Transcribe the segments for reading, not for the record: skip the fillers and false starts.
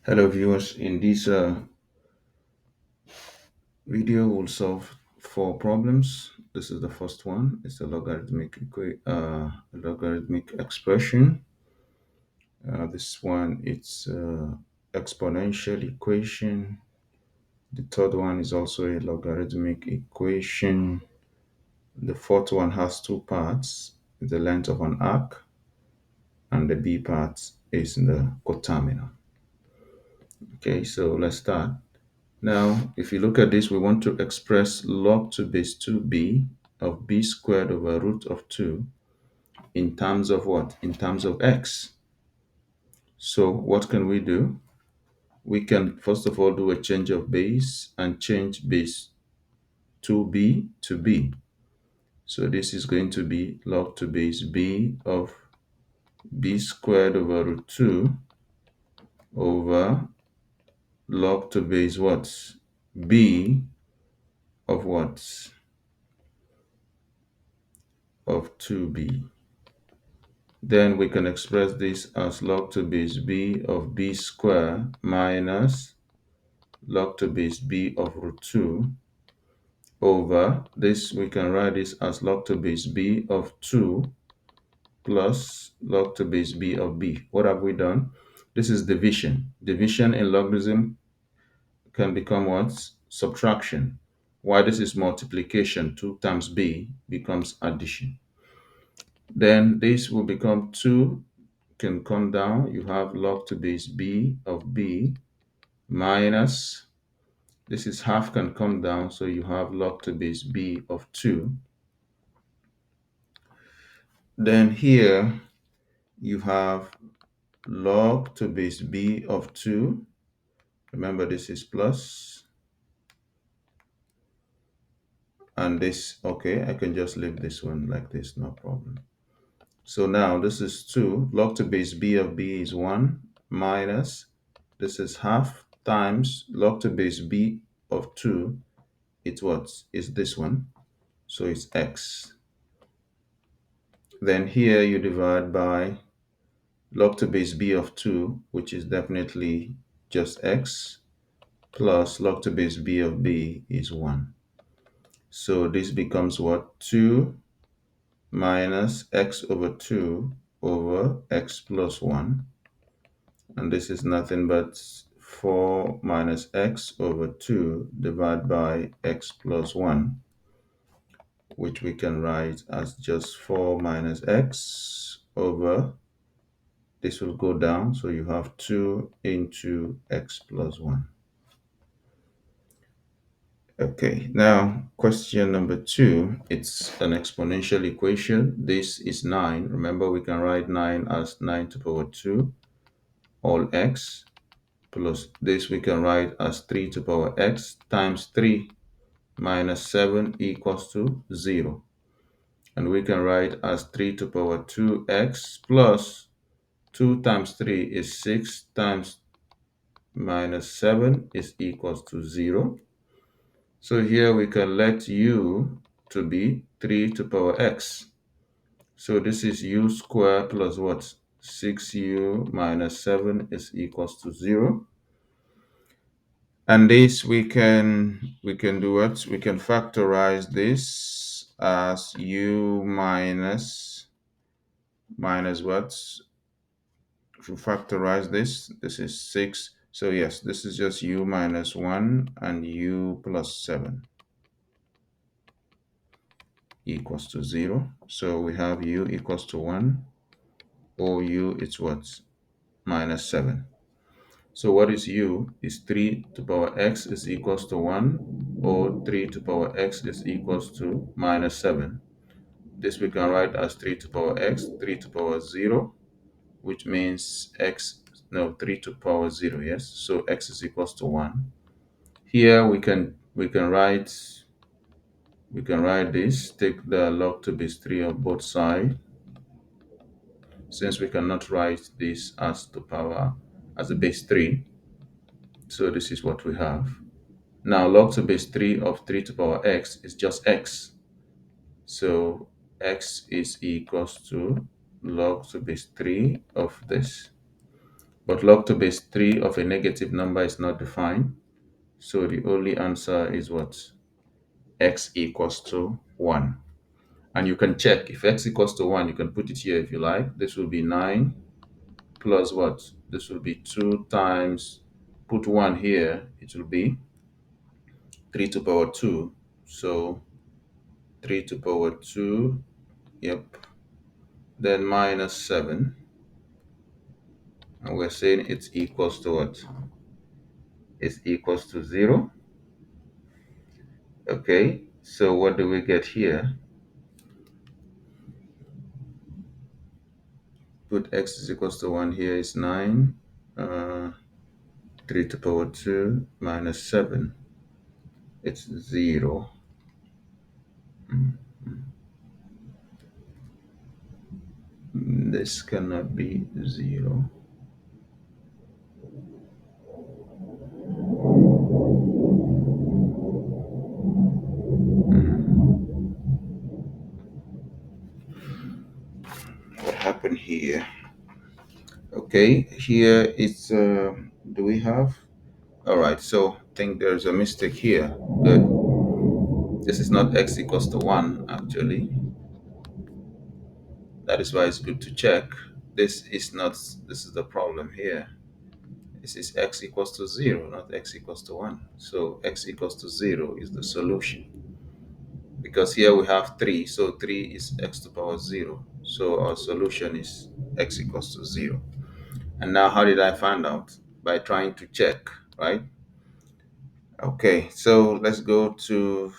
Hello viewers, in this video we'll solve four problems. This is the first one. It's a logarithmic expression. This one it's exponential equation. The third one is also a logarithmic equation. The fourth one has two parts, the length of an arc, and the B part is the coterminal. Okay, so let's start. Now, if you look at this, we want to express log to base 2b of b squared over root of 2 in terms of what? In terms of x. So what can we do? We can first of all do a change of base and change base 2b to b. So this is going to be log to base b of b squared over root 2 over log to base what? B of what? Of 2b. Then we can express this as log to base b of b squared minus log to base b of root 2 over this. We can write this as log to base b of 2 plus log to base b of b. What have we done? This is division. Division in logarithm can become what? Subtraction. While this is multiplication, 2 times b becomes addition. Then this will become 2 can come down. You have log to base b of b minus, this is half can come down, so you have log to base b of 2. Then here you have log to base b of 2. Remember, this is plus, and this, okay, I can just leave this one like this, no problem. So now this is 2. Log to base b of b is 1 minus, this is half times log to base b of 2. It's what? Is this one. So it's x. Then here you divide by log to base b of 2, which is definitely just x, plus log to base b of b is 1. So this becomes what? 2 minus x over 2 over x plus 1. And this is nothing but 4 minus x over 2 divided by x plus 1, which we can write as just 4 minus x over, this will go down, so you have 2 into x plus 1. Okay, now question number 2, it's an exponential equation. This is 9. Remember, we can write 9 as 9 to the power 2 all x, plus this we can write as 3 to the power x times 3 minus 7 equals to 0. And we can write as 3 to the power 2x plus 2 times 3 is 6 times minus 7 is equals to 0. So here we can let u to be 3 to the power x. So this is u squared plus what? 6u minus 7 is equals to 0. And this we can do what? We can factorize this as u minus what? To factorize this is 6. So yes, this is just u minus 1 and u plus 7 equals to 0. So we have u equals to 1, or u is what? Minus 7. So what is u? Is 3 to the power x is equals to 1, or 3 to the power x is equals to minus 7. This we can write as 3 to the power x, 3 to the power 0, which means x, no, 3 to the power 0, yes. So x is equals to 1. Here we can write this, take the log to base 3 of both sides, since we cannot write this as the power as a base 3. So this is what we have. Now log to base 3 of 3 to the power x is just x. So x is equals to log to base 3 of this. But log to base 3 of a negative number is not defined. So the only answer is what? X equals to 1. And you can check if x equals to 1, you can put it here if you like. This will be 9 plus what? This will be 2 times, put 1 here, it will be 3 to power 2. So 3 to power 2, yep. Then minus 7. And we're saying it's equals to what? It's equals to 0. Okay, so what do we get here? Put x is equals to 1 here is 9. Uh, 3 to power 2 minus 7. It's 0. This cannot be 0. What happened here? Okay, here it's, do we have? All right, so I think there's a mistake here. Good. This is not x equals to 1, actually. That is why it's good to check. This is not, this is the problem here. This is x equals to 0, not x equals to 1. So x equals to 0 is the solution. Because here we have 3, so 3 is x to the power 0. So our solution is x equals to 0. And now how did I find out? By trying to check, right? Okay, so let's go to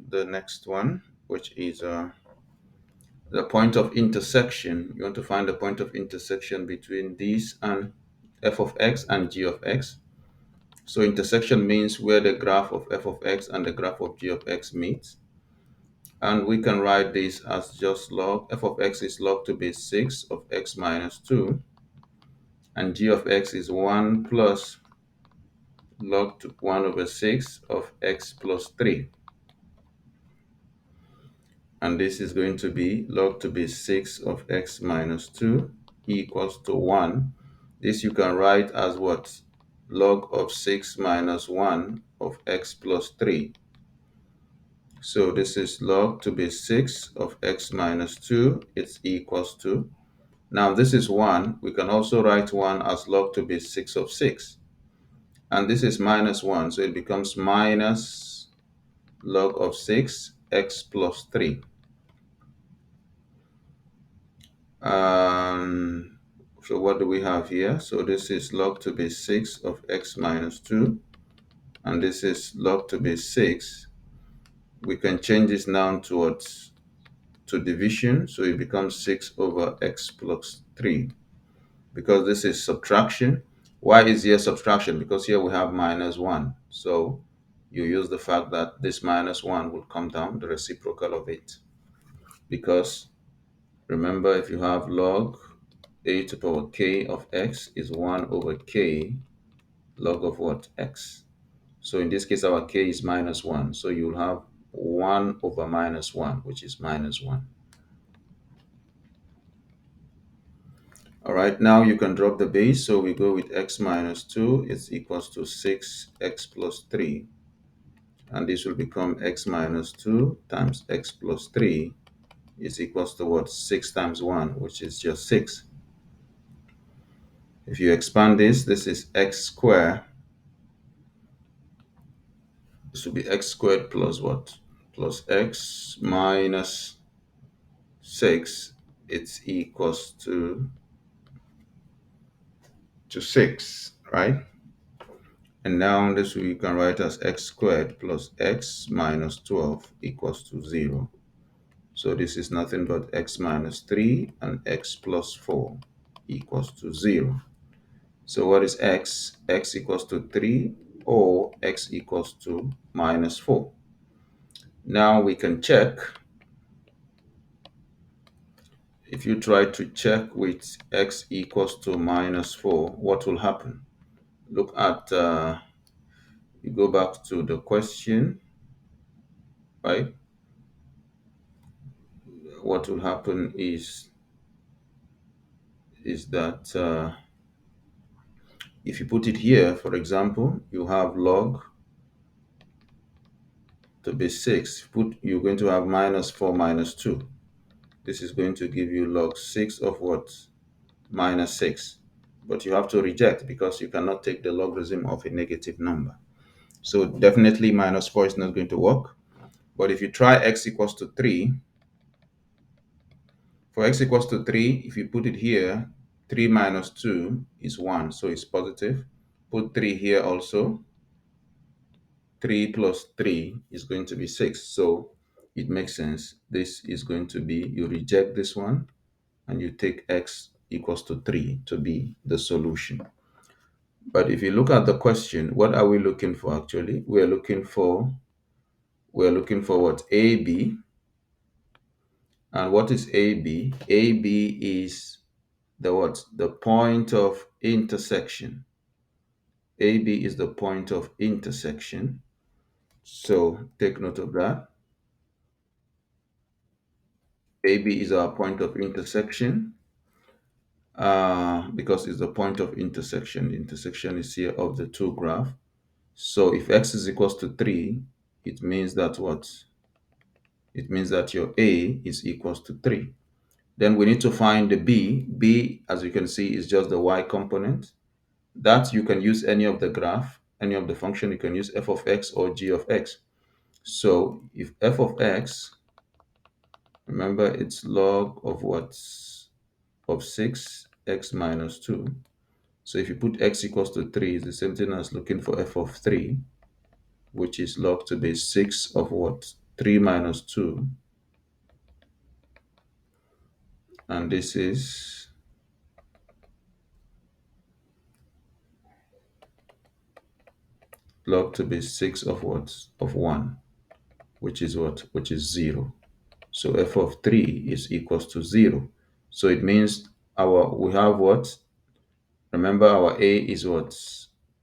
the next one, which is the point of intersection. You want to find the point of intersection between these and f of x and g of x. So intersection means where the graph of f of x and the graph of g of x meets. And we can write this as just log. F of x is log to base 6 of x minus 2. And g of x is 1 plus log to 1 over 6 of x plus 3. And this is going to be log to base 6 of x minus 2 equals to 1. This you can write as what? Log of 6 minus 1 of x plus 3. So this is log to base 6 of x minus 2. It's equals to. Now this is 1. We can also write 1 as log to base 6 of 6. And this is minus 1. So it becomes minus log of 6 x plus 3. So what do we have here? So this is log to base 6 of x minus 2. And this is log to base 6. We can change this now towards to division. So it becomes 6 over x plus 3. Because this is subtraction. Why is here subtraction? Because here we have minus 1. So you use the fact that this minus 1 will come down, the reciprocal of it. Because remember, if you have log a to the power k of x is 1 over k log of what? X. So in this case, our k is minus 1. So you'll have 1 over minus 1, which is minus 1. All right, now you can drop the base. So we go with x minus 2 is equals to 6x plus 3. And this will become x minus 2 times x plus 3 is equals to what? 6 times 1, which is just 6. If you expand this is x squared. This will be x squared plus what? Plus x minus 6. It's equals to 6, right? And now this we can write as x squared plus x minus 12 equals to 0. So this is nothing but x minus 3 and x plus 4 equals to 0. So what is x? X equals to 3 or x equals to minus 4. Now we can check. If you try to check with x equals to minus 4, what will happen? Look at, you go back to the question, right? What will happen is that If you put it here, for example, you have log to be 6. You're going to have minus 4 minus 2. This is going to give you log 6 of what? Minus 6. But you have to reject because you cannot take the logarithm of a negative number. So definitely minus 4 is not going to work. But if you try x equals to 3, for x equals to 3, if you put it here, 3 minus 2 is 1, so it's positive. Put 3 here also. 3 plus 3 is going to be 6. So it makes sense. This is going to be, you reject this one, and you take x equals to 3 to be the solution. But if you look at the question, what are we looking for actually? We're looking for what? AB. And what is AB? AB is the what? The point of intersection. AB is the point of intersection. So take note of that. AB is our point of intersection because it's the point of intersection. The intersection is here of the two graphs. So if x is equals to 3, it means that what? It means that your A is equals to 3. Then we need to find the B. B, as you can see, is just the y component. That you can use any of the graph, any of the function. You can use f of x or g of x. So if f of x, remember it's log of what? Of 6, x minus 2. So if you put x equals to 3, it's the same thing as looking for f of 3, which is log to base 6 of what? 3 minus 2. And this is log to base 6 of what? Of 1, which is what? Which is 0. So f of 3 is equals to 0. So it means we have what? Remember our a is what?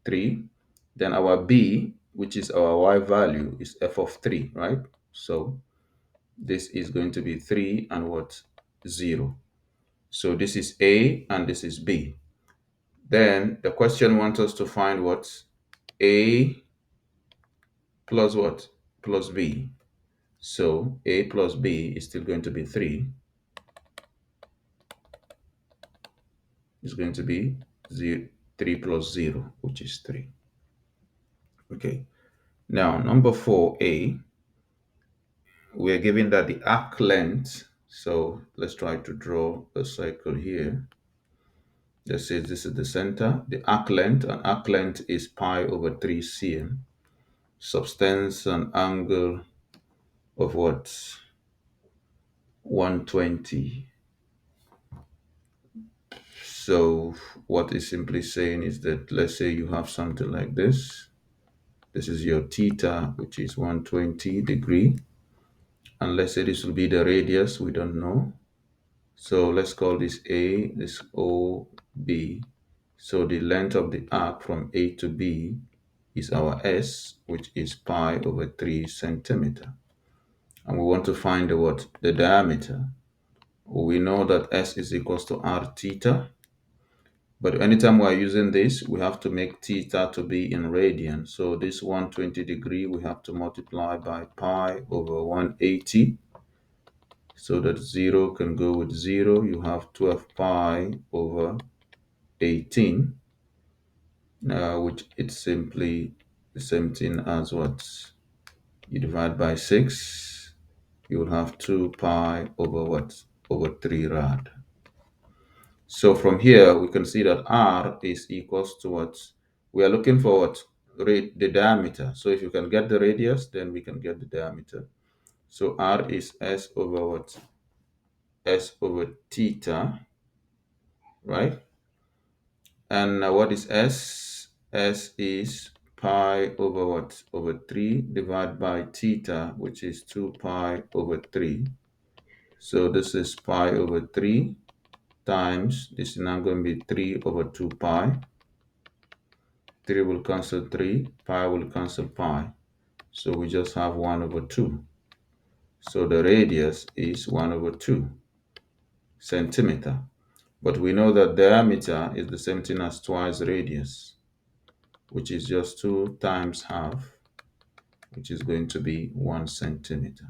3. Then our b, which is our y value, is f of 3, right? So this is going to be 3 and what? 0. So this is A and this is B. Then the question wants us to find what? A plus what? Plus B. So A plus B is still going to be 3. It's going to be 3 plus 0, which is 3. Okay. Now, number 4A, we're given that the arc length. So let's try to draw a circle here. Let's say this is the center. The arc length, and arc length is pi over 3 cm. Subtends an angle of what? 120. So what is simply saying is that, let's say you have something like this. This is your theta, which is 120 degree. And let's say this will be the radius, we don't know. So let's call this A, this O, B. So the length of the arc from A to B is our S, which is pi over 3 centimeter. And we want to find the what? The diameter. We know that S is equals to R theta. But anytime we're using this, we have to make theta to be in radian. So this 120 degree, we have to multiply by pi over 180. So that 0 can go with 0. You have 12 pi over 18, which it's simply the same thing as what? You divide by 6, you will have 2 pi over what? Over 3 rad. So from here, we can see that R is equals to what? We are looking for what? The diameter. So if you can get the radius, then we can get the diameter. So R is S over what? S over theta, right? And what is S? S is pi over what? Over 3 divided by theta, which is 2 pi over 3. So this is pi over 3 times, this is now going to be 3 over 2 pi. 3 will cancel 3, pi will cancel pi. So we just have 1 over 2. So the radius is 1 over 2 centimeter. But we know that diameter is the same thing as twice radius, which is just 2 times half, which is going to be 1 centimeter.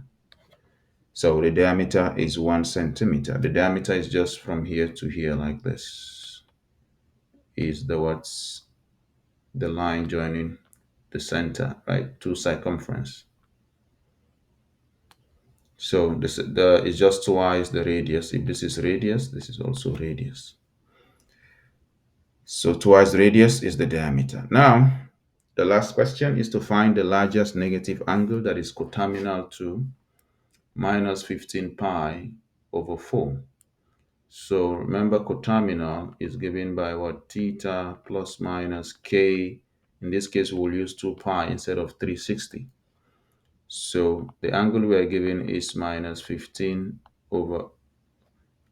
So the diameter is 1 centimeter. The diameter is just from here to here like this. Is the what's the line joining the center, right, to circumference. So this is just twice the radius. If this is radius, this is also radius. So twice radius is the diameter. Now, the last question is to find the largest negative angle that is coterminal to minus 15 pi over 4. So remember, coterminal is given by what? Theta plus minus k. In this case, we'll use 2 pi instead of 360. So the angle we are given is minus 15 over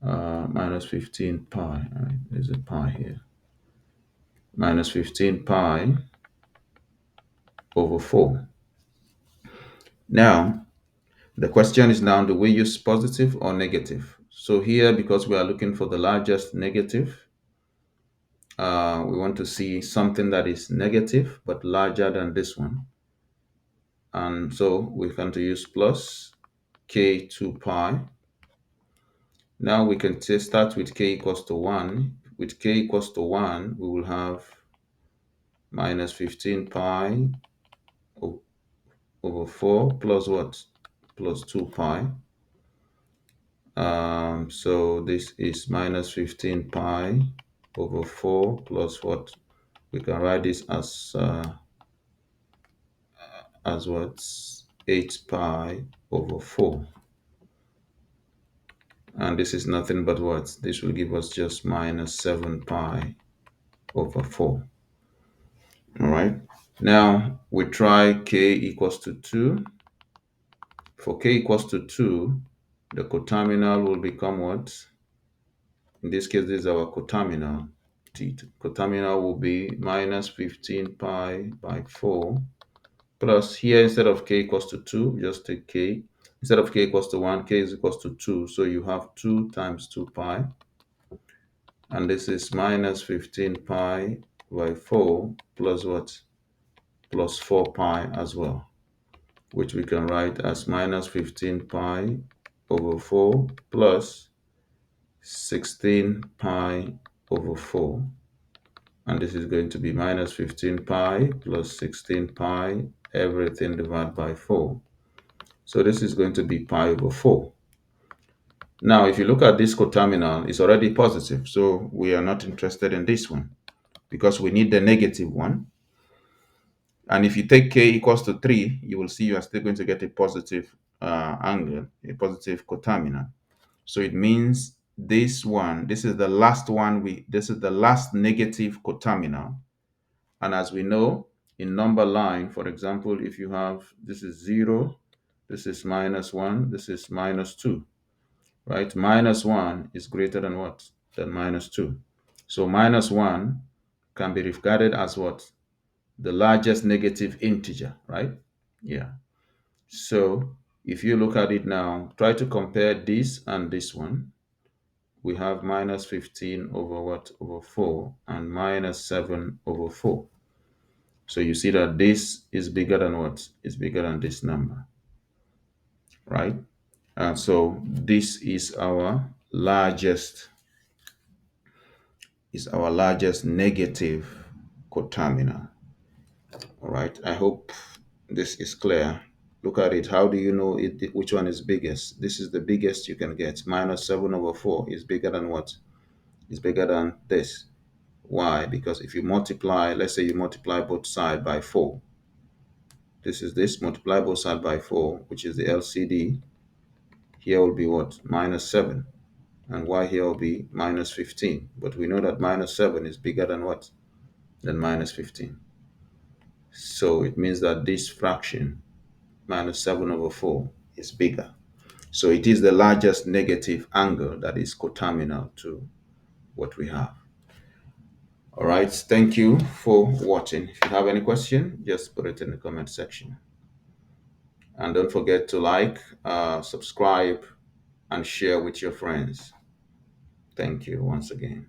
minus 15 pi. All right, there's a pi here. Minus 15 pi over 4. Now, the question is now, do we use positive or negative? So here, because we are looking for the largest negative, we want to see something that is negative but larger than this one. And so we can to use plus k 2 pi. Now we can start with k equals to 1. With k equals to 1, we will have minus 15 pi over 4 plus what? Plus 2 pi. So this is minus 15 pi over 4 plus what? We can write this as what? 8 pi over 4. And this is nothing but what? This will give us just minus 7 pi over 4. All right. Now we try k equals to 2. For k equals to 2, the coterminal will become what? In this case, this is our coterminal. Coterminal will be minus 15 pi by 4 plus here, instead of k equals to 2, just take k. Instead of k equals to 1, k is equals to 2. So you have 2 times 2 pi. And this is minus 15 pi by 4 plus what? Plus 4 pi as well, which we can write as minus 15 pi over 4 plus 16 pi over 4. And this is going to be minus 15 pi plus 16 pi, everything divided by 4. So this is going to be pi over 4. Now, if you look at this coterminal, it's already positive. So we are not interested in this one because we need the negative one. And if you take k equals to 3, you will see you are still going to get a positive angle, a positive coterminal. So it means this one, this is the last one, this is the last negative coterminal. And as we know, in number line, for example, if you have, this is 0, this is minus 1, this is minus 2, right? Minus 1 is greater than what? Than minus 2. So minus 1 can be regarded as what? The largest negative integer, right? Yeah. So if you look at it now, try to compare this and this one. We have minus 15 over what? Over 4 and minus 7 over 4. So you see that this is bigger than what? It's bigger than this number, right? And so this is our largest negative coterminal. All right. I hope this is clear. Look at it. How do you know which one is biggest? This is the biggest you can get. Minus 7 over 4 is bigger than what? Is bigger than this. Why? Because if you multiply, let's say you multiply both sides by 4. This is this, multiply both sides by 4, which is the LCD. Here will be what? Minus 7. And y here will be minus 15. But we know that minus 7 is bigger than what? Than minus 15. So it means that this fraction, minus 7 over 4, is bigger. So it is the largest negative angle that is coterminal to what we have. All right, thank you for watching. If you have any question, just put it in the comment section. And don't forget to like, subscribe, and share with your friends. Thank you once again.